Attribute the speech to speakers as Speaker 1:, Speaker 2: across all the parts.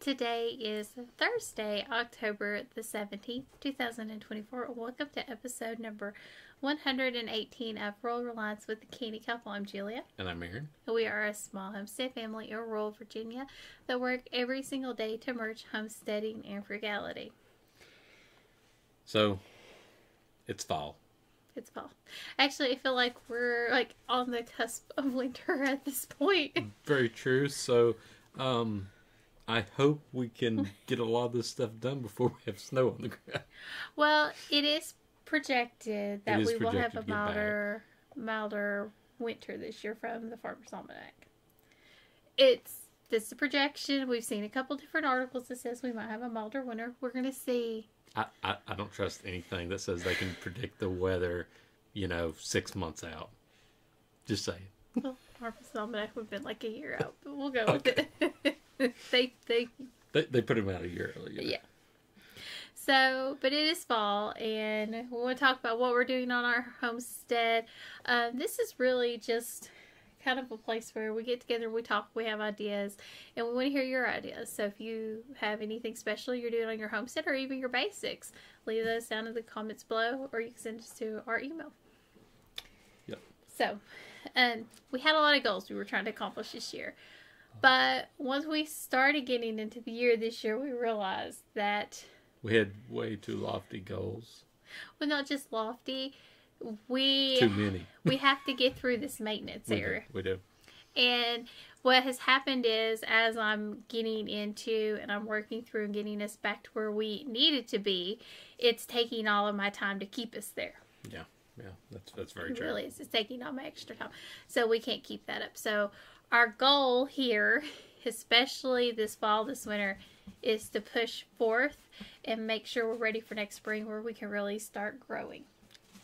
Speaker 1: Today is Thursday, October the 17th, 2024. Welcome to episode number 118 of Rural Reliance with the Canny Couple. I'm Julia.
Speaker 2: And I'm Aaron.
Speaker 1: We are a small homestead family in rural Virginia that work every single day to merge homesteading and frugality.
Speaker 2: So, it's fall.
Speaker 1: It's fall. Actually, I feel like we're on the cusp of winter at this point.
Speaker 2: Very true. So, I hope we can get a lot of this stuff done before we have snow on the ground. Well,
Speaker 1: it is projected that we will have a milder winter this year from the Farmer's Almanac. This is a projection. We've seen a couple different articles that says we might have a milder winter. We're going to see.
Speaker 2: I don't trust anything that says they can predict the weather, 6 months out. Just saying.
Speaker 1: Well, Farmer's Almanac would have been like a year out, but we'll go with it. They
Speaker 2: put them out a year earlier.
Speaker 1: Yeah. So, but it is fall, and we want to talk about what we're doing on our homestead. This is really just kind of a place where we get together, we talk, we have ideas, and we want to hear your ideas. So if you have anything special you're doing on your homestead, or even your basics, leave those down in the comments below, or you can send us to our email.
Speaker 2: Yep.
Speaker 1: So, we had a lot of goals we were trying to accomplish this year. But once we started getting into the year this year, we realized that
Speaker 2: we had way too lofty goals.
Speaker 1: Well, not just lofty.
Speaker 2: Too many.
Speaker 1: We have to get through this maintenance area.
Speaker 2: We do.
Speaker 1: And what has happened is, as I'm getting into and I'm working through and getting us back to where we needed to be, it's taking all of my time to keep us there.
Speaker 2: Yeah, that's very true.
Speaker 1: It really is. It's taking all my extra time. So we can't keep that up. So our goal here, especially this fall, this winter, is to push forth and make sure we're ready for next spring where we can really start growing.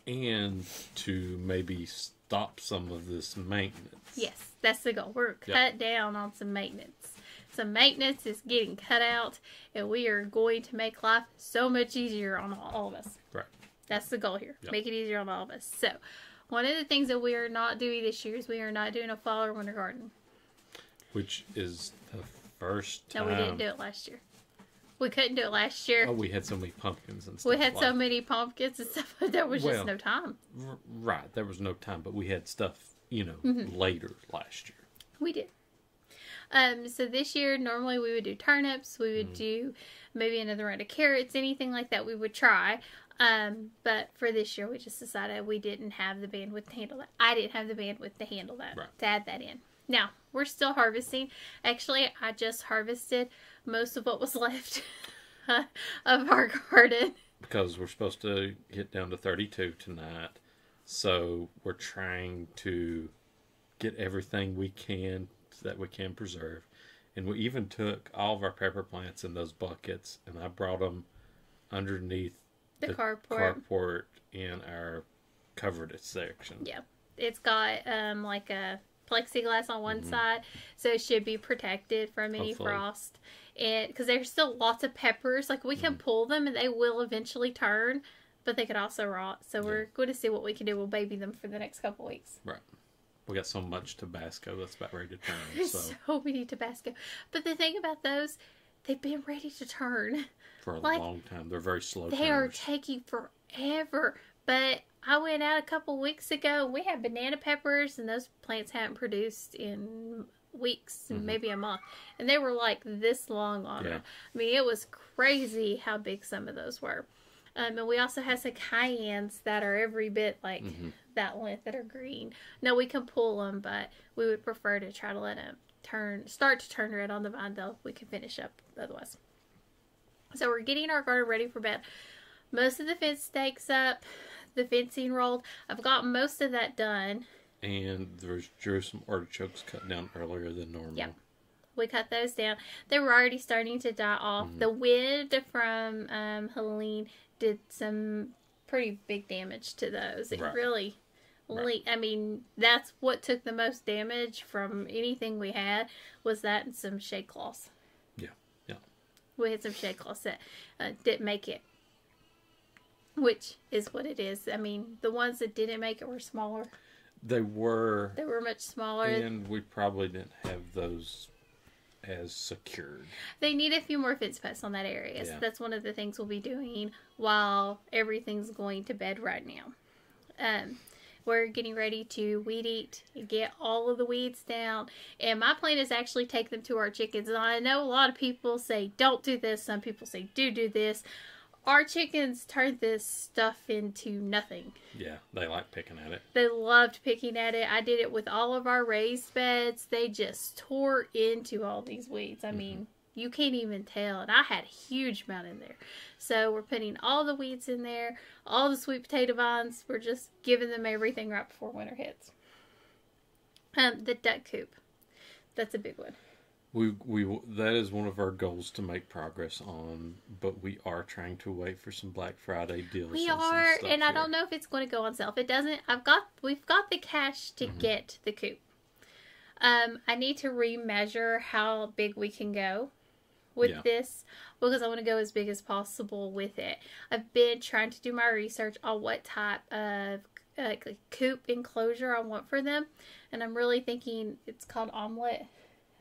Speaker 2: And to maybe stop some of this maintenance.
Speaker 1: Yes, that's the goal. We're cut down on some maintenance. Some maintenance is getting cut out, and we are going to make life so much easier on all of us.
Speaker 2: Right.
Speaker 1: That's the goal here. Make it easier on all of us. So, one of the things that we are not doing this year is we are not doing a fall or winter garden.
Speaker 2: Which is the first time.
Speaker 1: No, we didn't do it last year. We couldn't do it last year.
Speaker 2: Oh, we had so many pumpkins and stuff.
Speaker 1: We had so many pumpkins and stuff. There was just no time.
Speaker 2: Right. There was no time, but we had stuff, later last year.
Speaker 1: We did. So this year, normally we would do turnips. We would do maybe another round of carrots, anything like that we would try. But for this year, we just decided we didn't have the bandwidth to handle that. I didn't have the bandwidth to handle that, to add that in. Now, we're still harvesting. Actually, I just harvested most of what was left of our garden.
Speaker 2: Because we're supposed to get down to 32 tonight. So we're trying to get everything we can that we can preserve. And we even took all of our pepper plants in those buckets, and I brought them underneath the carport in our covered section. Yeah.
Speaker 1: It's got like a plexiglass on one side, so it should be protected from any frost. And because there's still lots of peppers, like we can pull them and they will eventually turn, but they could also rot. So we're going to see what we can do. We'll baby them for the next couple weeks.
Speaker 2: Right. We got so much Tabasco that's about ready to turn.
Speaker 1: So many Tabasco. But the thing about those, they've been ready to turn
Speaker 2: for a long time. They're very slow.
Speaker 1: They are taking forever. But I went out a couple weeks ago. We had banana peppers, and those plants hadn't produced in weeks, maybe a month. And they were like this long on them. I mean, it was crazy how big some of those were. And we also have some cayennes that are every bit like that length, that are green. No, we can pull them, but we would prefer to try to let them start to turn red on the vine, though we can finish up otherwise. So we're getting our garden ready for bed. Most of the fence stakes up, the fencing rolled. I've got most of that done. And
Speaker 2: there's some artichokes cut down earlier than normal.
Speaker 1: Yep. We cut those down. They were already starting to die off. The wind from Helene did some pretty big damage to those. It really, I mean, that's what took the most damage from anything we had, was that and some shade cloths.
Speaker 2: Yeah.
Speaker 1: We had some shade cloths that didn't make it, which is what it is. I mean, the ones that didn't make it were smaller.
Speaker 2: They were
Speaker 1: much smaller.
Speaker 2: And we probably didn't have those as secured.
Speaker 1: They need a few more fence posts on that area.
Speaker 2: Yeah.
Speaker 1: So that's one of the things we'll be doing while everything's going to bed right now. We're getting ready to weed eat and get all of the weeds down. And my plan is actually take them to our chickens. And I know a lot of people say, don't do this. Some people say, do this. Our chickens turned this stuff into nothing.
Speaker 2: Yeah, they like picking at it.
Speaker 1: They loved picking at it. I did it with all of our raised beds. They just tore into all these weeds. I mean, you can't even tell. And I had a huge amount in there. So we're putting all the weeds in there. All the sweet potato vines. We're just giving them everything right before winter hits. The duck coop. That's a big one.
Speaker 2: We that is one of our goals to make progress on, but we are trying to wait for some Black Friday deals.
Speaker 1: We
Speaker 2: and
Speaker 1: are,
Speaker 2: some stuff
Speaker 1: and I
Speaker 2: here.
Speaker 1: don't know if it's going to go on sale. If it doesn't, we've got the cash to get the coop. I need to remeasure how big we can go with this, because I want to go as big as possible with it. I've been trying to do my research on what type of coop enclosure I want for them, and I'm really thinking it's called omelet.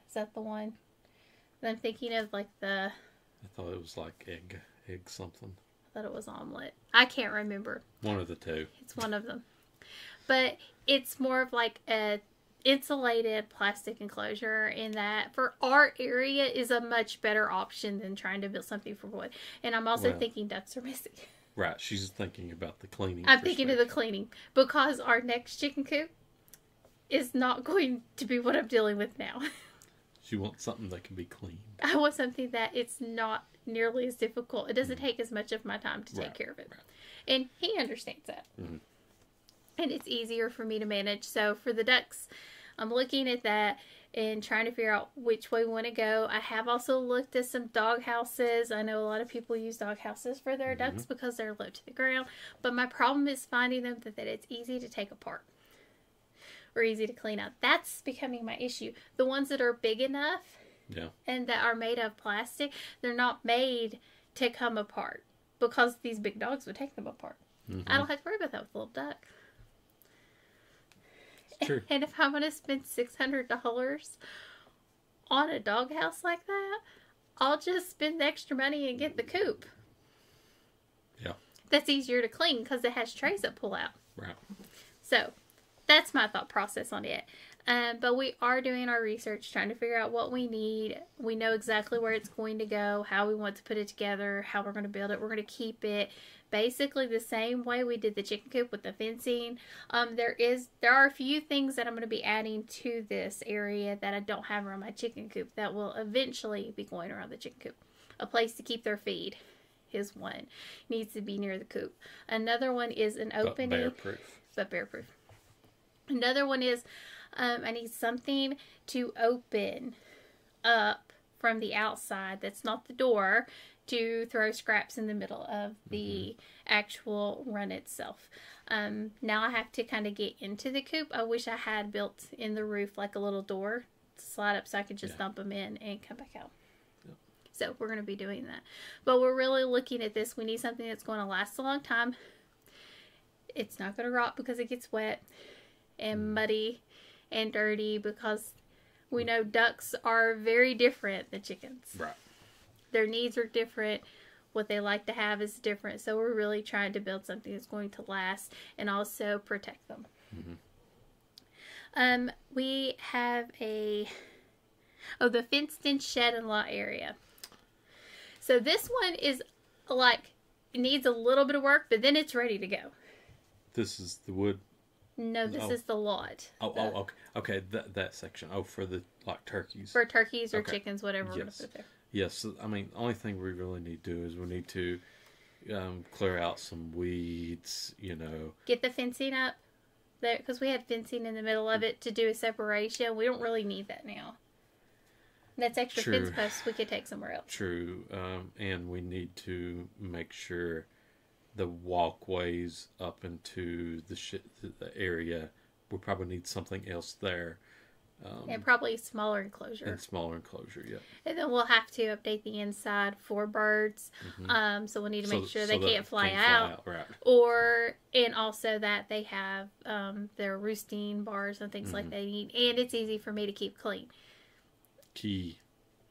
Speaker 1: Is that the one? And I'm thinking of like
Speaker 2: I thought it was like egg something.
Speaker 1: I thought it was omelet. I can't remember.
Speaker 2: One of the two.
Speaker 1: It's one of them. But it's more of like a insulated plastic enclosure, in that for our area is a much better option than trying to build something for wood. And I'm also thinking ducks are missing.
Speaker 2: Right. She's thinking about the cleaning.
Speaker 1: I'm thinking of the cleaning, because our next chicken coop is not going to be what I'm dealing with now.
Speaker 2: You want something that can be cleaned.
Speaker 1: I want something that it's not nearly as difficult. It doesn't take as much of my time to take care of it. Right. And he understands that. And it's easier for me to manage. So for the ducks, I'm looking at that and trying to figure out which way we want to go. I have also looked at some dog houses. I know a lot of people use dog houses for their ducks because they're low to the ground. But my problem is finding them that it's easy to take apart or easy to clean up. That's becoming my issue. The ones that are big enough and that are made of plastic, they're not made to come apart, because these big dogs would take them apart. I don't have to worry about that with a little duck.
Speaker 2: True.
Speaker 1: And if I'm going to spend $600 on a doghouse like that, I'll just spend the extra money and get the coop.
Speaker 2: Yeah.
Speaker 1: That's easier to clean because it has trays that pull out.
Speaker 2: Right.
Speaker 1: So that's my thought process on it. But we are doing our research, trying to figure out what we need. We know exactly where it's going to go, how we want to put it together, how we're going to build it. We're going to keep it basically the same way we did the chicken coop with the fencing. There are a few things that I'm going to be adding to this area that I don't have around my chicken coop that will eventually be going around the chicken coop. A place to keep their feed is one. Needs to be near the coop. Another one is an opening. But bear-proof. Another one is I need something to open up from the outside that's not the door, to throw scraps in the middle of the actual run itself. Now I have to kind of get into the coop. I wish I had built in the roof like a little door to slide up so I could just dump them in and come back out.
Speaker 2: Yep.
Speaker 1: So we're going to be doing that. But we're really looking at this. We need something that's going to last a long time. It's not going to rot because it gets wet and muddy and dirty, because we know ducks are very different than chickens.
Speaker 2: Right.
Speaker 1: Their needs are different. What they like to have is different. So we're really trying to build something that's going to last and also protect them. We have the fenced-in shed and lot area. So this one is like, it needs a little bit of work, but then it's ready to go.
Speaker 2: This is the wood.
Speaker 1: No, this is the lot.
Speaker 2: Okay. That section. Oh, for the turkeys.
Speaker 1: For turkeys or chickens, whatever we're going to put there.
Speaker 2: Yes, I mean, the only thing we really need to do is we need to clear out some weeds,
Speaker 1: Get the fencing up there, because we had fencing in the middle of it to do a separation. We don't really need that now. That's extra fence posts we could take somewhere else.
Speaker 2: True, and we need to make sure the walkways up into the area, we probably need something else there.
Speaker 1: And probably smaller enclosure.
Speaker 2: Yeah.
Speaker 1: And then we'll have to update the inside for birds. So we'll need to make sure they can't fly out.
Speaker 2: Right.
Speaker 1: And also that they have their roosting bars and things like they need. And it's easy for me to keep clean.
Speaker 2: Key.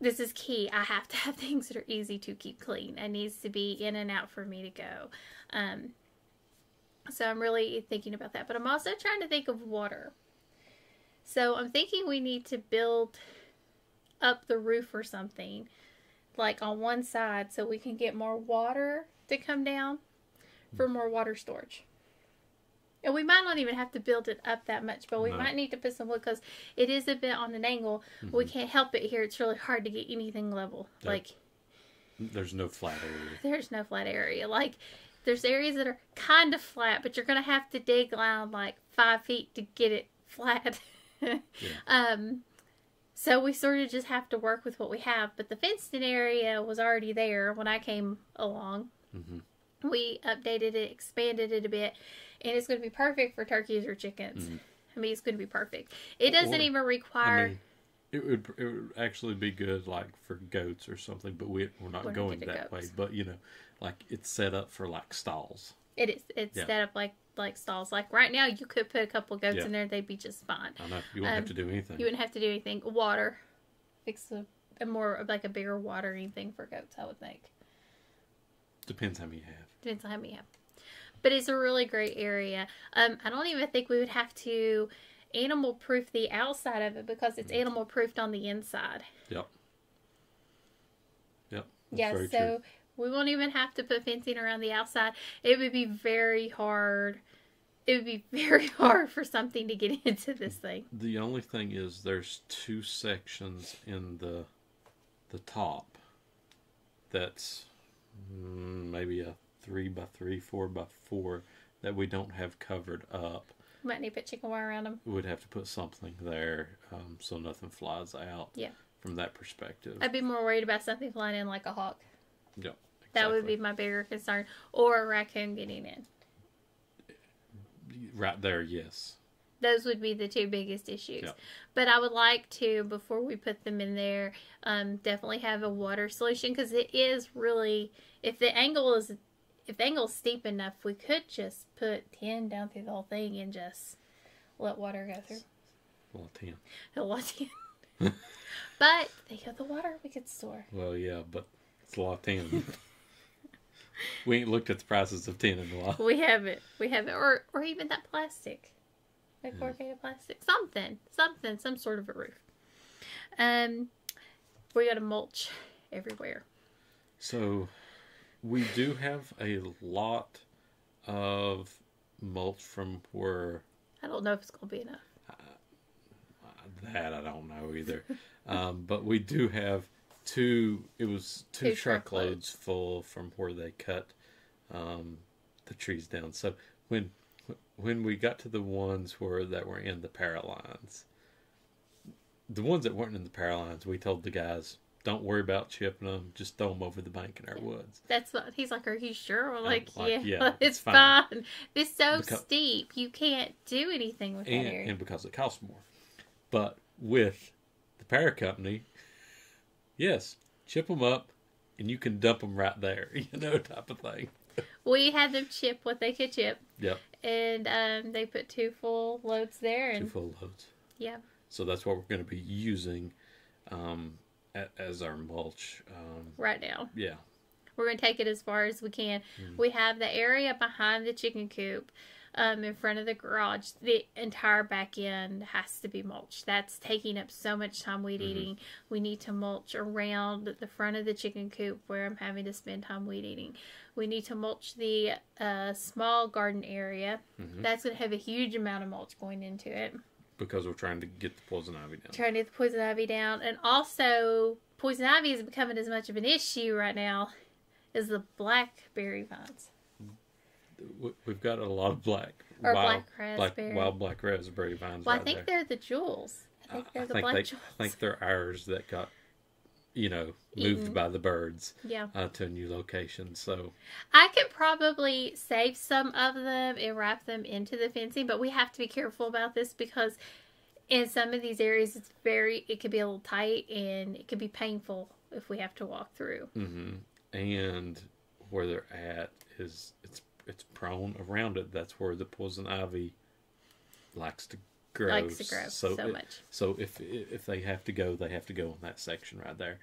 Speaker 1: this is key. I have to have things that are easy to keep clean. It needs to be in and out for me to go. So I'm really thinking about that. But I'm also trying to think of water. So I'm thinking we need to build up the roof or something, like on one side, so we can get more water to come down for more water storage. And we might not even have to build it up that much, but we might need to put some wood because it is a bit on an angle. Mm-hmm. We can't help it here. It's really hard to get anything level. Yep. Like,
Speaker 2: there's no flat area.
Speaker 1: There's no flat area. Like, there's areas that are kind of flat, but you're going to have to dig down like 5 feet to get it flat. Yeah. So we sort of just have to work with what we have. But the fenced-in area was already there when I came along. Mm-hmm. We updated it, expanded it a bit. And it's going to be perfect for turkeys or chickens. Mm-hmm. I mean, it's going to be perfect. It doesn't even require... I mean,
Speaker 2: it would actually be good, like, for goats or something, but we're not going that way. But, you know, like, it's set up for, like, stalls.
Speaker 1: It is. It's set up like stalls. Like, right now, you could put a couple goats in there. They'd be just fine.
Speaker 2: I know. You wouldn't have to do anything.
Speaker 1: You wouldn't have to do anything. Water. Fix a more, like, a bigger watering thing for goats, I would think.
Speaker 2: Depends how many you have.
Speaker 1: Depends on how many you have. But it's a really great area. I don't even think we would have to animal proof the outside of it because it's animal proofed on the inside.
Speaker 2: Yep.
Speaker 1: Yeah, so true. We won't even have to put fencing around the outside. It would be very hard. It would be very hard for something to get into this thing.
Speaker 2: The only thing is there's 2 sections in the top that's maybe a 3x3, 4x4 that we don't have covered up.
Speaker 1: Might need to put chicken wire around them.
Speaker 2: We'd have to put something there so nothing flies out.
Speaker 1: Yeah.
Speaker 2: From that perspective.
Speaker 1: I'd be more worried about something flying in like a hawk.
Speaker 2: Yep. Exactly.
Speaker 1: That would be my bigger concern. Or a raccoon getting in.
Speaker 2: Right there, yes.
Speaker 1: Those would be the 2 biggest issues.
Speaker 2: Yep.
Speaker 1: But I would like to, before we put them in there, definitely have a water solution because it is really, if the angle's steep enough, we could just put tin down through the whole thing and just let water go through.
Speaker 2: A lot of tin.
Speaker 1: A lot of tin. But think of the water we could store.
Speaker 2: Well, yeah, but it's a lot of tin. We ain't looked at the prices of tin in a while.
Speaker 1: We haven't. Or even that plastic. Like corrugated plastic. Some sort of a roof. We got to mulch everywhere.
Speaker 2: So, we do have a lot of mulch from where...
Speaker 1: I don't know if it's going to be enough.
Speaker 2: That I don't know either. But we do have two truckloads full from where they cut the trees down. So when we got to the ones that were in the power lines, the ones that weren't in the power lines, we told the guys, don't worry about chipping them. Just throw them over the bank in our woods.
Speaker 1: That's what he's like. Are you sure? We're like,
Speaker 2: yeah,
Speaker 1: it's fine. It's so steep. You can't do anything with that area.
Speaker 2: And because it costs more. But with the power company, yes, chip them up and you can dump them right there, type of thing.
Speaker 1: We had them chip what they could chip.
Speaker 2: Yep.
Speaker 1: And they put 2 full loads there.
Speaker 2: 2 full loads.
Speaker 1: Yeah.
Speaker 2: So that's what we're going to be using as our mulch.
Speaker 1: Right now.
Speaker 2: Yeah.
Speaker 1: We're going to take it as far as we can. We have the area behind the chicken coop in front of the garage. The entire back end has to be mulched. That's taking up so much time weed eating. We need to mulch around the front of the chicken coop where I'm having to spend time weed eating. We need to mulch the small garden area. That's going to have a huge amount of mulch going into it.
Speaker 2: Because we're trying to get the poison ivy down.
Speaker 1: Trying to get the poison ivy down. And also, poison ivy is becoming as much of an issue right now as the blackberry vines.
Speaker 2: We've got a lot of wild black raspberry vines.
Speaker 1: Well, I think they're the jewels. I think they're the black jewels.
Speaker 2: I think they're ours that got, moved by the birds.
Speaker 1: Yeah.
Speaker 2: To a new location. So
Speaker 1: I could probably save some of them and wrap them into the fencing, but we have to be careful about this because in some of these areas it could be a little tight and it could be painful if we have to walk through.
Speaker 2: And where they're at is it's prone around it. That's where the poison ivy likes to grows.
Speaker 1: likes to grow so much.
Speaker 2: So if they have to go, they have to go in that section right there.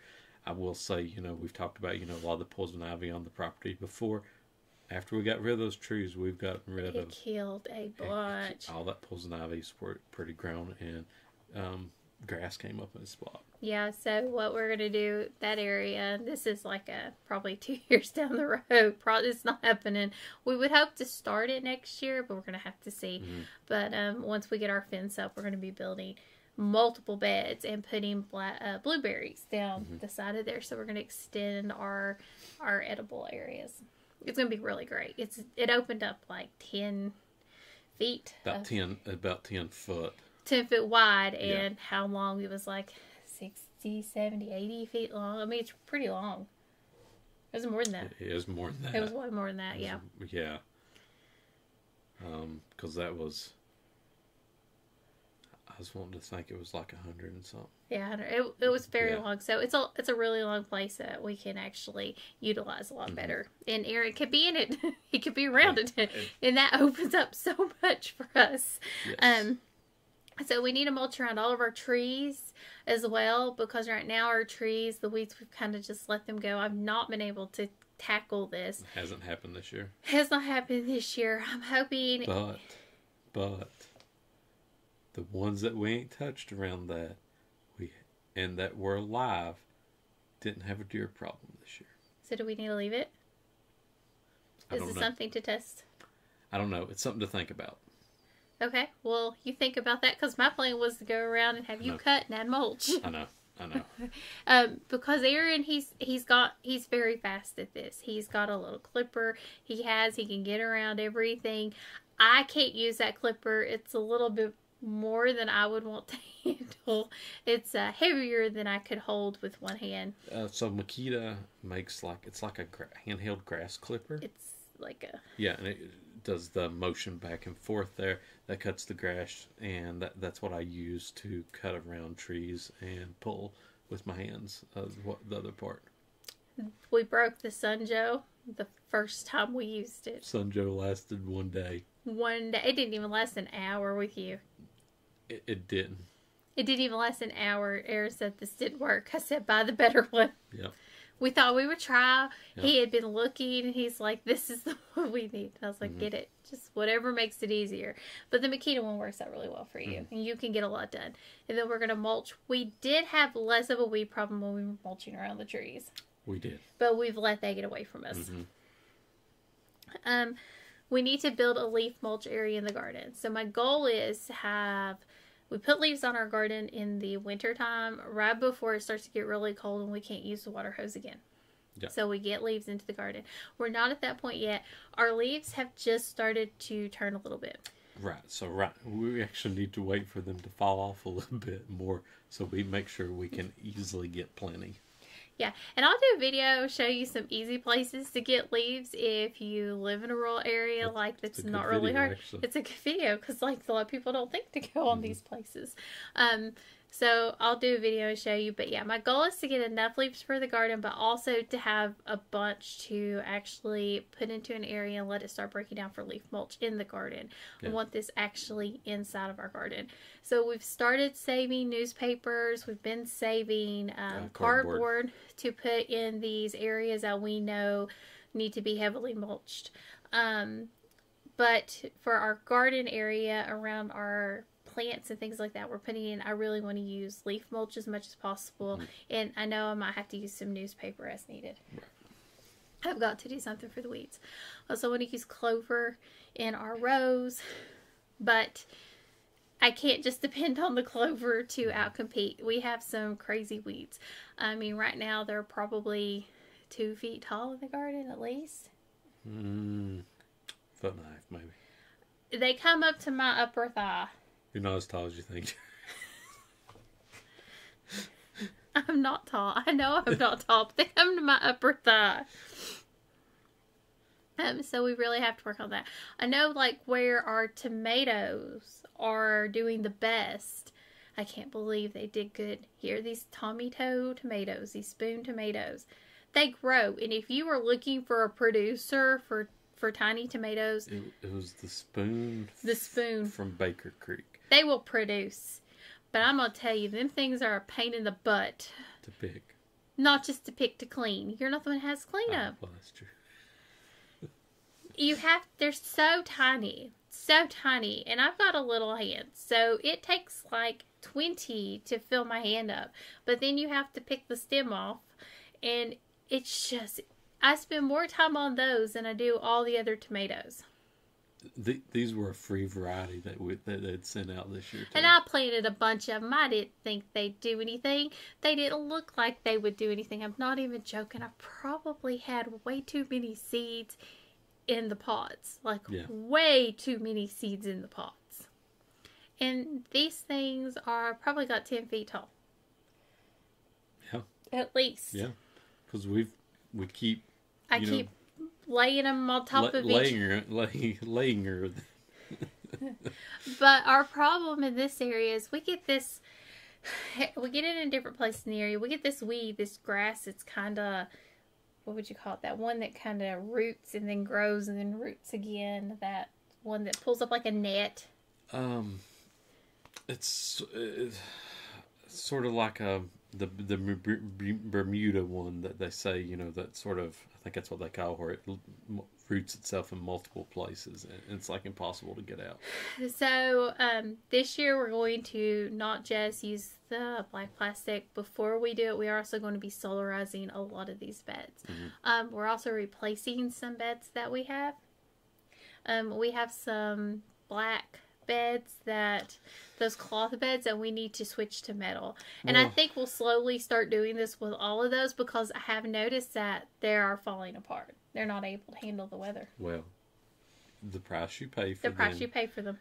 Speaker 2: I will say, you know, we've talked about, you know, a lot of the poison ivy on the property before. After we got rid of those trees, we've gotten rid of...
Speaker 1: killed a bunch.
Speaker 2: All that poison ivy's pretty grown, and grass came up in the spot.
Speaker 1: Yeah, so what we're going to do, that area, this is like probably 2 years down the road. Probably it's not happening. We would hope to start it next year, but we're going to have to see. Mm-hmm. But once we get our fence up, we're going to be building multiple beds and putting blueberries down the side of there. So we're going to extend our edible areas. It's going to be really great. It opened up like 10 feet.
Speaker 2: About 10 foot.
Speaker 1: 10 foot wide, and how long? It was like 60, 70, 80 feet long. I mean, it's pretty long. It was more than that.
Speaker 2: It is more than that.
Speaker 1: It was way more than that, yeah.
Speaker 2: Yeah. Because that was... I was wanting to think it was like 100 and something.
Speaker 1: Yeah, it was very long. So it's a really long place that we can actually utilize a lot better. And Aaron could be in it. He could be around it. And that opens up so much for us. Yes. So we need to mulch around all of our trees as well, because right now our trees, the weeds, we've kind of just let them go. I've not been able to tackle this.
Speaker 2: It hasn't happened this year.
Speaker 1: Has not happened this year. I'm hoping.
Speaker 2: But the ones that we ain't touched around that, and that were alive, didn't have a deer problem this year.
Speaker 1: So do we need to leave it? Is it something to test?
Speaker 2: I don't know. It's something to think about.
Speaker 1: Okay, well, you think about that, because my plan was to go around and have you cut and add mulch.
Speaker 2: I know.
Speaker 1: Because Aaron, he's very fast at this. He's got a little clipper. He can get around everything. I can't use that clipper. It's a little bit more than I would want to handle. It's heavier than I could hold with one hand.
Speaker 2: So Makita makes it's like a handheld grass clipper.
Speaker 1: It's like a...
Speaker 2: Yeah, and it does the motion back and forth there. That cuts the grass, and that's what I use to cut around trees and pull with my hands. The other part.
Speaker 1: We broke the Sunjoe the first time we used it.
Speaker 2: Sunjoe lasted one day.
Speaker 1: One day. It didn't even last an hour with you.
Speaker 2: It didn't.
Speaker 1: It didn't even last an hour. Aaron said this didn't work. I said, buy the better one.
Speaker 2: Yeah.
Speaker 1: We thought we would try. Yep. He had been looking, and he's like, this is the one we need. And I was like, get it. Just whatever makes it easier. But the Makita one works out really well for you. And you can get a lot done. And then we're going to mulch. We did have less of a weed problem when we were mulching around the trees.
Speaker 2: We did.
Speaker 1: But we've let that get away from us. We need to build a leaf mulch area in the garden. So my goal is to have... We put leaves on our garden in the wintertime, right before it starts to get really cold and we can't use the water hose again. Yep. So we get leaves into the garden. We're not at that point yet. Our leaves have just started to turn a little bit.
Speaker 2: Right. So we actually need to wait for them to fall off a little bit more so we make sure we can easily get plenty.
Speaker 1: Yeah, and I'll do a video, show you some easy places to get leaves if you live in a rural area that's not really hard. Actually. It's a good video because a lot of people don't think to go on these places. So I'll do a video and show you. But yeah, my goal is to get enough leaves for the garden, but also to have a bunch to actually put into an area and let it start breaking down for leaf mulch in the garden. Yeah. I want this actually inside of our garden. So we've started saving newspapers. We've been saving cardboard to put in these areas that we know need to be heavily mulched. But for our garden area around our plants and things like that we're putting in, I really want to use leaf mulch as much as possible. And I know I might have to use some newspaper as needed. I've got to do something for the weeds. Also want to use clover in our rows, but I can't just depend on the clover to outcompete. We have some crazy weeds. I mean, right now they're probably 2 feet tall in the garden at least.
Speaker 2: Foot and a half maybe.
Speaker 1: They come up to my upper thigh.
Speaker 2: You're not as tall as you think.
Speaker 1: I'm not tall. I know I'm not tall, but they come to my upper thigh. So we really have to work on that. I know where our tomatoes are doing the best. I can't believe they did good here. These Tommy Toe tomatoes, these spoon tomatoes, they grow. And if you were looking for a producer for tiny tomatoes,
Speaker 2: it was the spoon.
Speaker 1: The spoon
Speaker 2: from Baker Creek.
Speaker 1: They will produce. But I'm going to tell you, them things are a pain in the butt.
Speaker 2: To pick.
Speaker 1: Not just to pick, to clean. You're not the one that has cleanup.
Speaker 2: Well, that's true.
Speaker 1: They're so tiny. So tiny. And I've got a little hand. So it takes like 20 to fill my hand up. But then you have to pick the stem off. And it's just, I spend more time on those than I do all the other tomatoes.
Speaker 2: These were a free variety that they'd sent out this year, too.
Speaker 1: And I planted a bunch of them. I didn't think they'd do anything. They didn't look like they would do anything. I'm not even joking. I probably had way too many seeds in the pots. Like, way too many seeds in the pots. And these things are probably got 10 feet tall.
Speaker 2: Yeah.
Speaker 1: At least.
Speaker 2: Yeah. Because we keep...
Speaker 1: I keep laying them on top of each.
Speaker 2: Laying her.
Speaker 1: But our problem in this area is we get it in different places in the area. We get this weed, this grass. It's kind of, what would you call it? That one that kind of roots and then grows and then roots again. That one that pulls up like a net.
Speaker 2: It's sort of like the Bermuda one that they say, that sort of, I think that's what they call where it roots itself in multiple places and it's like impossible to get out. So
Speaker 1: this year we're going to not just use the black plastic. Before we do it, we are also going to be solarizing a lot of these beds. Mm-hmm. We're also replacing some beds that we have. We have some black beds, those cloth beds, that we need to switch to metal. And I think we'll slowly start doing this with all of those because I have noticed that they are falling apart. They're not able to handle the weather.
Speaker 2: Well, the price you pay for them.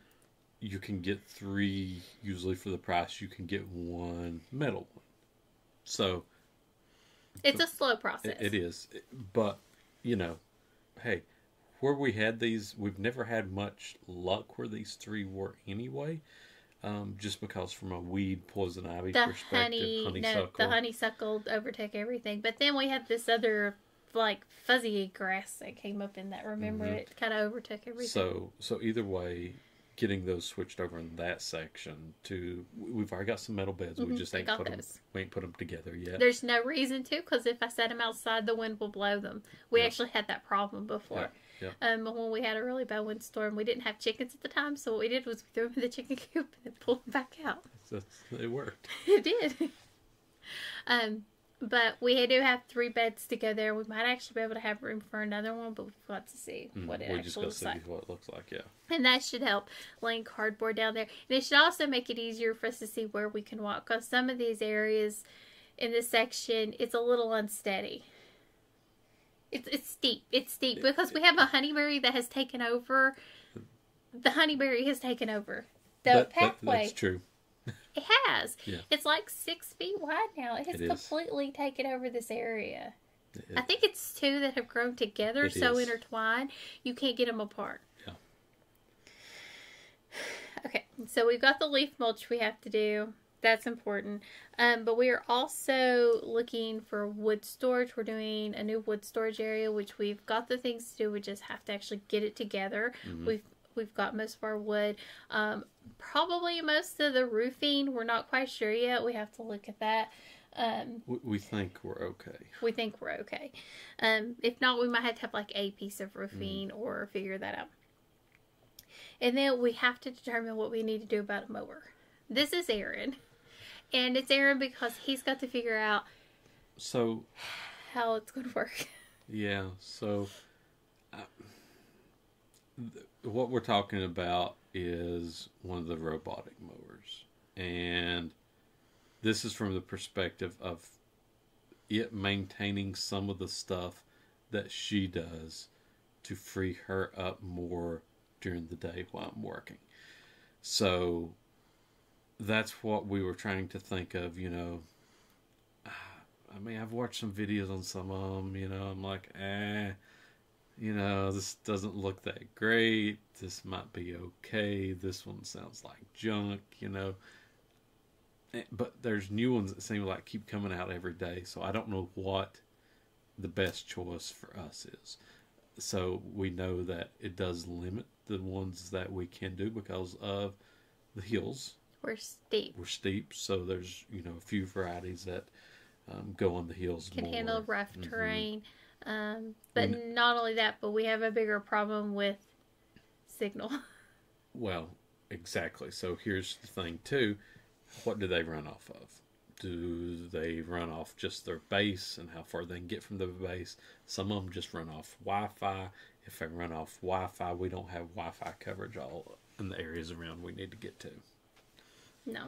Speaker 2: You can get 3 usually for the price. You can get 1 metal one. So
Speaker 1: it's a slow process.
Speaker 2: It is. But, hey, where we had these, we've never had much luck where these 3 were anyway. Just because from a weed, poison ivy perspective, honeysuckle.
Speaker 1: The honeysuckle overtook everything. But then we had this other, like, fuzzy grass that came up in that. Remember, it kind of overtook everything.
Speaker 2: So either way, getting those switched over in that section to, we've already got some metal beds. We just ain't put them together yet.
Speaker 1: There's no reason to, because if I set them outside, the wind will blow them. We actually had that problem before.
Speaker 2: Yeah.
Speaker 1: When we had a really bad windstorm, we didn't have chickens at the time, so what we did was we threw them in the chicken coop and pulled them back out.
Speaker 2: It worked.
Speaker 1: It did. But we do have 3 beds to go there. We might actually be able to have room for another one, but we've got to see what it actually looks like.
Speaker 2: What it looks like, yeah.
Speaker 1: And that should help laying cardboard down there. And it should also make it easier for us to see where we can walk, because some of these areas in this section, it's a little unsteady. It's steep. It's steep because we have a honeyberry that has taken over. The honeyberry has taken over the pathway.
Speaker 2: That's true.
Speaker 1: It has. Yeah. It's like 6 feet wide now. It has completely taken over this area. I think it's 2 that have grown together, intertwined. You can't get them apart.
Speaker 2: Yeah.
Speaker 1: Okay, so we've got the leaf mulch we have to do. That's important. But we are also looking for wood storage. We're doing a new wood storage area, which we've got the things to do. We just have to actually get it together. Mm-hmm. We've got most of our wood. Probably most of the roofing. We're not quite sure yet. We have to look at that.
Speaker 2: We think we're okay.
Speaker 1: If not, we might have to have like a piece of roofing or figure that out. And then we have to determine what we need to do about a mower. This is Aaron. And it's Aaron because he's got to figure out how it's going to work.
Speaker 2: Yeah, so what we're talking about is one of the robotic mowers. And this is from the perspective of it maintaining some of the stuff that she does to free her up more during the day while I'm working. So that's what we were trying to think of, I mean, I've watched some videos on some of them, I'm like, this doesn't look that great. This might be okay. This one sounds like junk, But there's new ones that seem like keep coming out every day. So I don't know what the best choice for us is. So we know that it does limit the ones that we can do because of the hills
Speaker 1: We're steep.
Speaker 2: were steep, so there's a few varieties that go on the hills
Speaker 1: Can
Speaker 2: more.
Speaker 1: handle rough
Speaker 2: Mm-hmm.
Speaker 1: terrain. But not only that, but we have a bigger problem with signal.
Speaker 2: Well, exactly. So here's the thing too. What do they run off of? Do they run off just their base and how far they can get from the base? Some of them just run off Wi-Fi. If they run off Wi-Fi, we don't have Wi-Fi coverage all in the areas around we need to get to.
Speaker 1: No.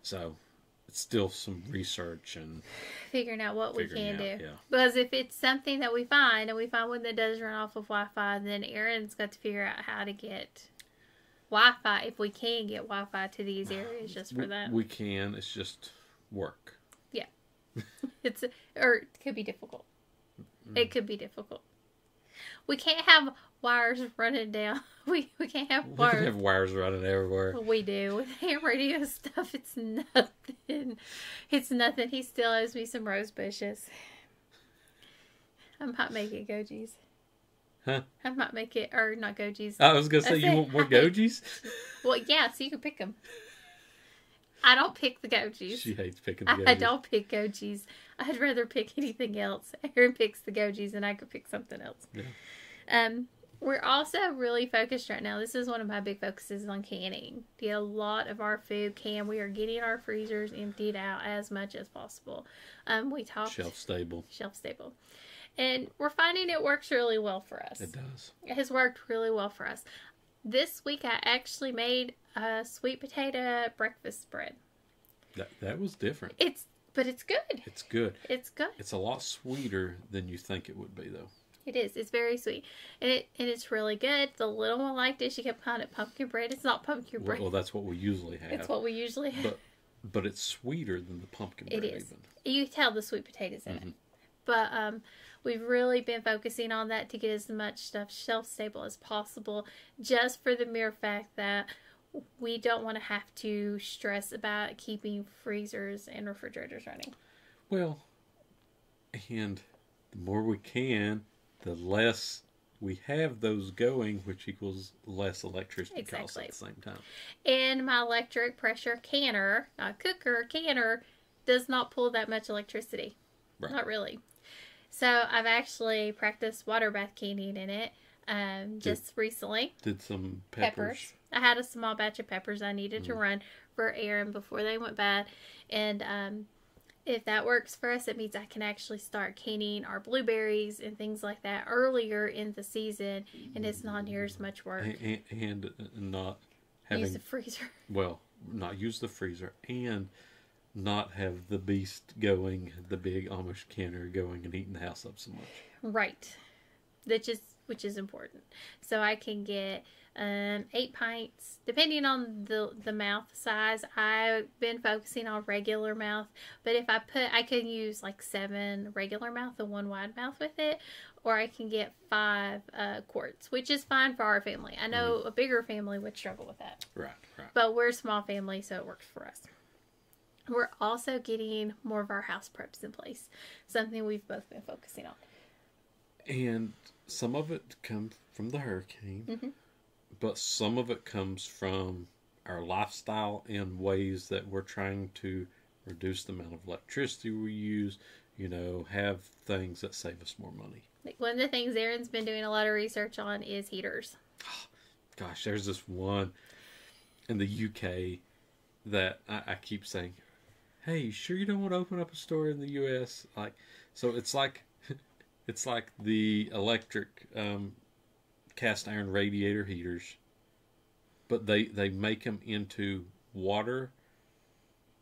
Speaker 2: So it's still some research and
Speaker 1: Figuring out what we can do.
Speaker 2: Yeah.
Speaker 1: Because if it's something that we find, and we find one that does run off of Wi-Fi, then Aaron's got to figure out how to get Wi-Fi, if we can get Wi-Fi to these areas just for that.
Speaker 2: We can. It's just work.
Speaker 1: Yeah. It could be difficult. It could be difficult. We can't have wires running down. We can't have wires.
Speaker 2: We can have wires running everywhere.
Speaker 1: Well, we do. With ham radio stuff, it's nothing. It's nothing. He still owes me some rose bushes. I might make it gojis.
Speaker 2: Huh?
Speaker 1: I might make it, or not gojis.
Speaker 2: I was going to say, you want more gojis?
Speaker 1: Well, yeah, so you can pick them. I don't pick the gojis.
Speaker 2: She hates picking the gojis.
Speaker 1: I don't pick gojis. I'd rather pick anything else. Aaron picks the gojis, and I could pick something else.
Speaker 2: Yeah.
Speaker 1: We're also really focused right now. This is one of my big focuses on canning. To get a lot of our food canned. We are getting our freezers emptied out as much as possible. We talked
Speaker 2: Shelf stable.
Speaker 1: And we're finding it works really well for us.
Speaker 2: It does.
Speaker 1: It has worked really well for us. This week I actually made a sweet potato breakfast spread.
Speaker 2: That was different.
Speaker 1: But it's good.
Speaker 2: It's good.
Speaker 1: It's good.
Speaker 2: It's a lot sweeter than you think it would be, though.
Speaker 1: It is. It's very sweet. And it's really good. The little one liked it. She kept calling it pumpkin bread. It's not pumpkin bread.
Speaker 2: Well, that's what we usually have.
Speaker 1: It's what we usually have.
Speaker 2: But it's sweeter than the pumpkin bread.
Speaker 1: It is.
Speaker 2: Even.
Speaker 1: You tell the sweet potatoes in it. But we've really been focusing on that to get as much stuff shelf stable as possible, just for the mere fact that we don't want to have to stress about keeping freezers and refrigerators running.
Speaker 2: Well, and the more we can, the less we have those going, which equals less electricity costs at the same time.
Speaker 1: And my electric pressure canner, not cooker, canner, does not pull that much electricity.
Speaker 2: Right.
Speaker 1: Not really. So I've actually practiced water bath canning in it just recently.
Speaker 2: Did some peppers.
Speaker 1: I had a small batch of peppers I needed to run for Aaron before they went bad. And if that works for us, it means I can actually start canning our blueberries and things like that earlier in the season. And it's not near as much work.
Speaker 2: And not having...
Speaker 1: Use the freezer.
Speaker 2: Well, not use the freezer and not have the beast going, the big Amish canner going and eating the house up so much.
Speaker 1: Right. Which is important. So I can get 8 pints, depending on the mouth size. I've been focusing on regular mouth, but if I can use like 7 regular mouth and 1 wide mouth with it, or I can get 5 quarts, which is fine for our family. I know a bigger family would struggle with that.
Speaker 2: Right.
Speaker 1: But we're a small family, so it works for us. We're also getting more of our house preps in place, something we've both been focusing on.
Speaker 2: And some of it comes from the hurricane, but some of it comes from our lifestyle in ways that we're trying to reduce the amount of electricity we use, have things that save us more money.
Speaker 1: Like one of the things Aaron's been doing a lot of research on is heaters.
Speaker 2: Gosh, there's this one in the UK that I keep saying, hey, you sure you don't want to open up a store in the US? So it's like the electric cast iron radiator heaters, but they make them into water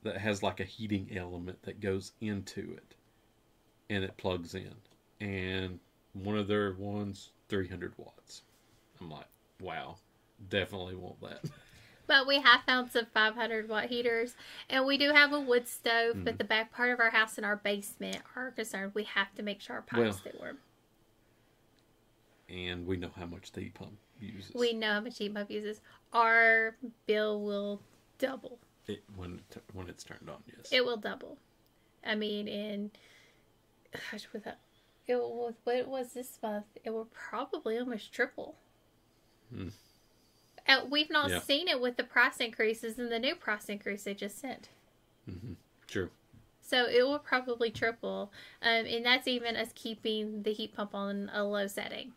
Speaker 2: that has like a heating element that goes into it, and it plugs in. And one of their ones, 300 watts. I'm like, wow, definitely want that.
Speaker 1: But we have found some 500-watt heaters, and we do have a wood stove, but the back part of our house and our basement are concerned. We have to make sure our pipes stay warm.
Speaker 2: And we know how much the heat pump uses.
Speaker 1: We know how much heat pump uses. Our bill will double.
Speaker 2: When it's turned on, yes.
Speaker 1: It will double. I mean, what was this month? It will probably almost triple. We've not
Speaker 2: Yeah.
Speaker 1: seen it with the price increases and the new price increase they just sent.
Speaker 2: True.
Speaker 1: So it will probably triple. And that's even us keeping the heat pump on a low setting.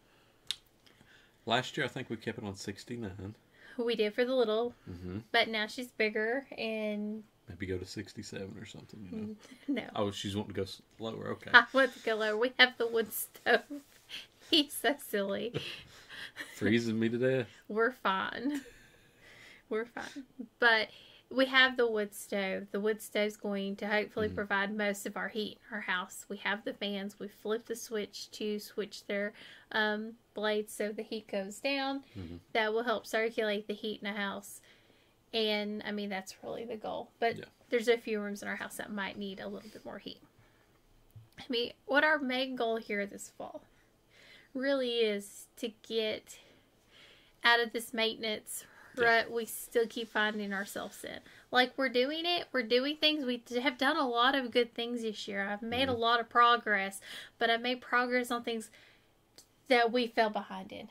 Speaker 2: Last year, I think we kept it on 69.
Speaker 1: We did for the little,
Speaker 2: Mm-hmm.
Speaker 1: but now she's bigger and
Speaker 2: Maybe go to 67 or something, you know.
Speaker 1: no.
Speaker 2: Oh, she's wanting to go lower. Okay.
Speaker 1: I want to go lower. We have the wood stove. He's so silly.
Speaker 2: Freezing me to death.
Speaker 1: We're fine. We're fine. But we have the wood stove. The wood stove's going to hopefully provide most of our heat in our house. We have the fans. We flipped the switch to switch their blades so the heat goes down. That will help circulate the heat in the house. And, I mean, that's really the goal. But there's a few rooms in our house that might need a little bit more heat. I mean, what our main goal here this fall really is to get out of this maintenance rut we still keep finding ourselves in. Like, we're doing it. We're doing things. We have done a lot of good things this year. I've made a lot of progress. But I've made progress on things that we fell behind in.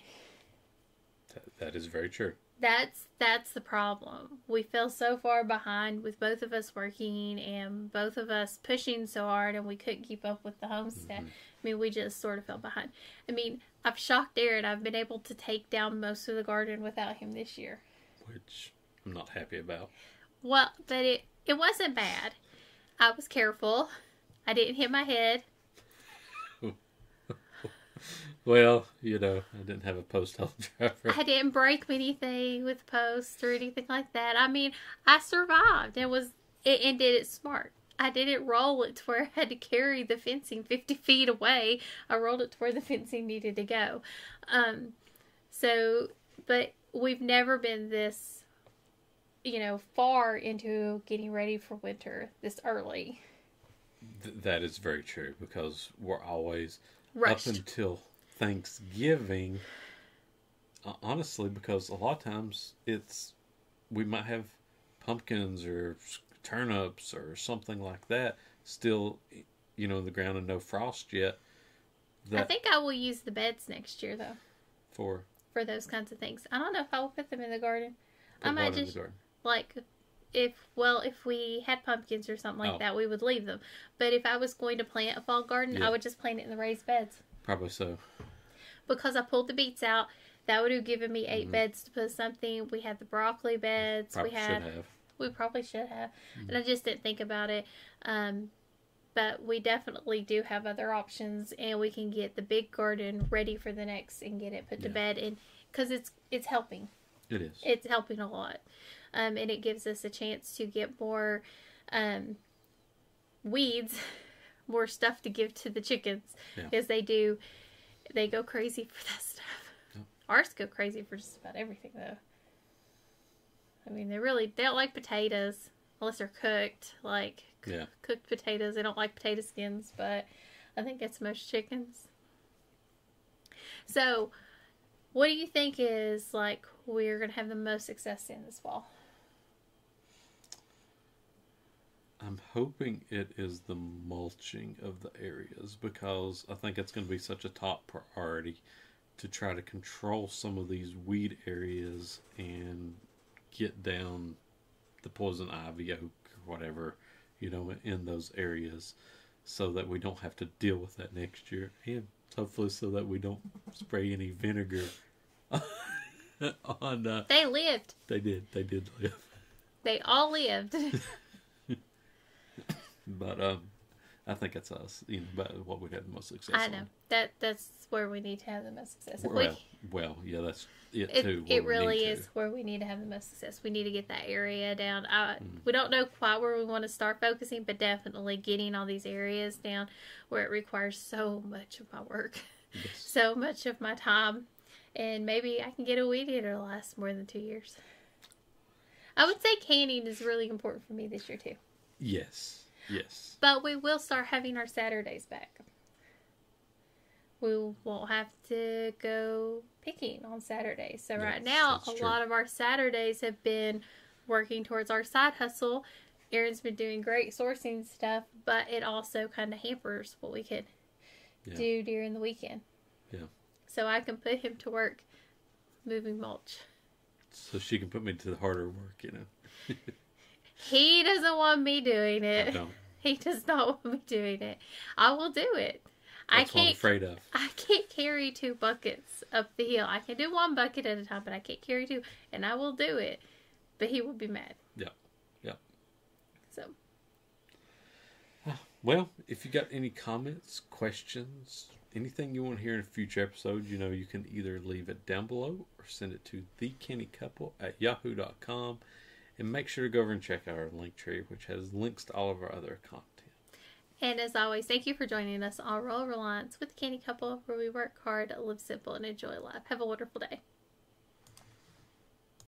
Speaker 2: That is very true.
Speaker 1: That's the problem. We fell so far behind with both of us working and both of us pushing so hard, and we couldn't keep up with the homestead. I mean, we just sort of fell behind. I mean, I've shocked Aaron. I've been able to take down most of the garden without him this year.
Speaker 2: Which I'm not happy about.
Speaker 1: Well, but it wasn't bad. I was careful. I didn't hit my head.
Speaker 2: Well, you know, I didn't have a post hole driver.
Speaker 1: I didn't break anything with posts or anything like that. I mean, I survived and did it smart. I didn't roll it to where I had to carry the fencing 50 feet away. I rolled it to where the fencing needed to go. But we've never been this, far into getting ready for winter this early.
Speaker 2: That is very true, because we're always
Speaker 1: rushed.
Speaker 2: Up until Thanksgiving, honestly, because a lot of times we might have pumpkins or turnips or something like that still, in the ground and no frost yet.
Speaker 1: I think I will use the beds next year, though.
Speaker 2: For
Speaker 1: those kinds of things. I don't know if I will put them in the garden.
Speaker 2: I might just, in the garden?
Speaker 1: Like, if we had pumpkins or something like that, we would leave them. But if I was going to plant a fall garden, I would just plant it in the raised beds.
Speaker 2: Probably so.
Speaker 1: Because I pulled the beets out, that would have given me 8 beds to put something. We had the broccoli beds. We probably should have. And I just didn't think about it. But we definitely do have other options, and we can get the big garden ready for the next and get it put to bed. And because it's helping.
Speaker 2: It is.
Speaker 1: It's helping a lot. And it gives us a chance to get more weeds, more stuff to give to the chickens. Because they go crazy for that stuff. Yeah. Ours go crazy for just about everything, though. I mean, they don't like potatoes unless they're cooked. Like, cooked potatoes. They don't like potato skins, but I think that's most chickens. So, what do you think is, like, we're going to have the most success in this fall?
Speaker 2: I'm hoping it is the mulching of the areas, because I think it's going to be such a top priority to try to control some of these weed areas and get down the poison ivy, oak, or whatever, in those areas, so that we don't have to deal with that next year, and hopefully so that we don't spray any vinegar on.
Speaker 1: They lived.
Speaker 2: They did live.
Speaker 1: They all lived.
Speaker 2: But I think that's us, about what we had the most success.
Speaker 1: I know that's where we need to have the most success.
Speaker 2: That's it too.
Speaker 1: It really is where we need to have the most success. We need to get that area down. We don't know quite where we want to start focusing, but definitely getting all these areas down where it requires so much of my work, so much of my time, and maybe I can get a weed eater to last more than 2 years. I would say canning is really important for me this year too.
Speaker 2: Yes.
Speaker 1: But we will start having our Saturdays back. We won't have to go picking on Saturdays. So right now, a lot of our Saturdays have been working towards our side hustle. Aaron's been doing great sourcing stuff, but it also kind of hampers what we could do during the weekend.
Speaker 2: Yeah.
Speaker 1: So I can put him to work moving mulch.
Speaker 2: so she can put me to the harder work, you know.
Speaker 1: He doesn't want me doing it.
Speaker 2: I don't.
Speaker 1: He does not want me doing it. I will do it.
Speaker 2: That's what I'm afraid of.
Speaker 1: I can't carry 2 buckets up the hill. I can do 1 bucket at a time, but I can't carry 2. And I will do it. But he will be mad.
Speaker 2: Yep. Yep.
Speaker 1: So.
Speaker 2: Well, if you got any comments, questions, anything you want to hear in a future episode, you know, you can either leave it down below or send it to thecannycouple@yahoo.com. And make sure to go over and check out our link tree, which has links to all of our other content.
Speaker 1: And as always, thank you for joining us on Rural Reliance with the Canny Couple, where we work hard, live simple, and enjoy life. Have a wonderful day.